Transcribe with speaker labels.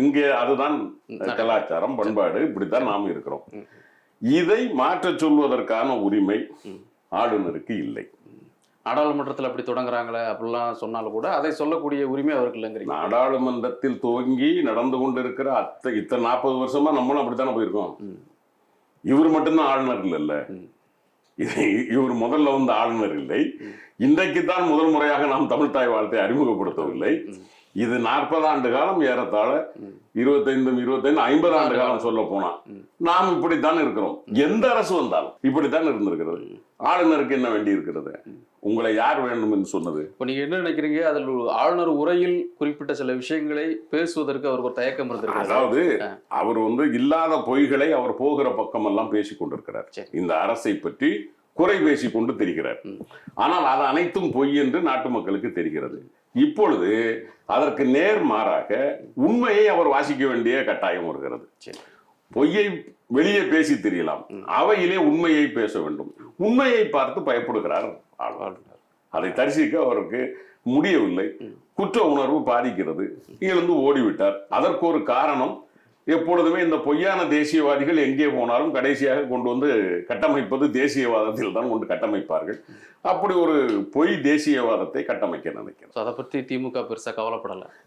Speaker 1: இங்கே அதுதான் கலாச்சாரம், பண்பாடு, இப்படித்தான் நாம் இருக்கிறோம். இதை மாற்றச் சொல்வதற்கான உரிமை ஆளுநருக்கு இல்லை.
Speaker 2: நாடாளுமன்றத்தில் அப்படி தொடங்குறாங்களே அப்படிலாம் சொன்னாலும் கூட அதை சொல்லக்கூடிய உரிமை அவருக்கு இல்லைங்கிறீங்க.
Speaker 1: நாடாளுமன்றத்தில் துவங்கி நடந்து கொண்டிருக்கிற இத்தனை 40 வருஷமா நம்மளும் அப்படித்தானே போயிருக்கோம். இவர் மட்டும்தான் ஆளுநர் இல்லைல்ல. இவர் முதல்ல வந்து ஆளுநர் இல்லை. இன்றைக்குத்தான் முதல் முறையாக நாம் தமிழ் தாய் வாழ்த்தை அறிமுகப்படுத்தவில்லை. இது 40 ஆண்டு காலம், ஏறத்தாழ 25 50 ஆண்டு காலம் சொல்ல போனா நாம் இப்படித்தான் இருக்கிறோம். எந்த அரசு வந்தாலும் இப்படித்தான் இருந்திருக்கிறது. ஆளுநருக்கு என்ன வேண்டி இருக்கிறது? உங்களை யார் வேண்டும் என்று சொன்னது?
Speaker 2: இப்போ நீங்க என்ன நினைக்கிறீங்க? அதில் ஆளுநர் உரையில் குறிப்பிட்ட சில விஷயங்களை பேசுவதற்கு அவருக்கு ஒரு தயக்கம் இருந்திருக்கு.
Speaker 1: அதாவது அவர் வந்து இல்லாத பொய்களை அவர் போகிற பக்கம் எல்லாம் பேசிக் கொண்டிருக்கிறார். இந்த அரசை பற்றி குறை பேசிக் கொண்டு தெரிகிறார். ஆனால் அது அனைத்தும் பொய் என்று நாட்டு மக்களுக்கு தெரிகிறது. இப்பொழுது அதற்கு நேர்மாறாக உண்மையை அவர் வாசிக்க வேண்டிய கட்டாயம் வருகிறது. பொய்யை வெளியே பேசி தெரியலாம், அவையிலே உண்மையை பேச வேண்டும். உண்மையை பார்த்து பயப்படுகிறார் ஆளுநர். அதை தரிசிக்க அவருக்கு முடியவில்லை. குற்ற உணர்வு பாதிக்கிறது. இங்கிருந்து ஓடிவிட்டார். அதற்கு ஒரு காரணம், எப்பொழுதுமே இந்த பொய்யான தேசியவாதிகள் எங்கே போனாலும் கடைசியாக கொண்டு வந்து கட்டமைப்பது தேசியவாதத்தில் தான் கொண்டு கட்டமைப்பார்கள். அப்படி ஒரு பொய் தேசியவாதத்தை கட்டமைக்க நினைக்கிறேன்.
Speaker 2: அதை பற்றி திமுக பெருசா கவலைப்படலை.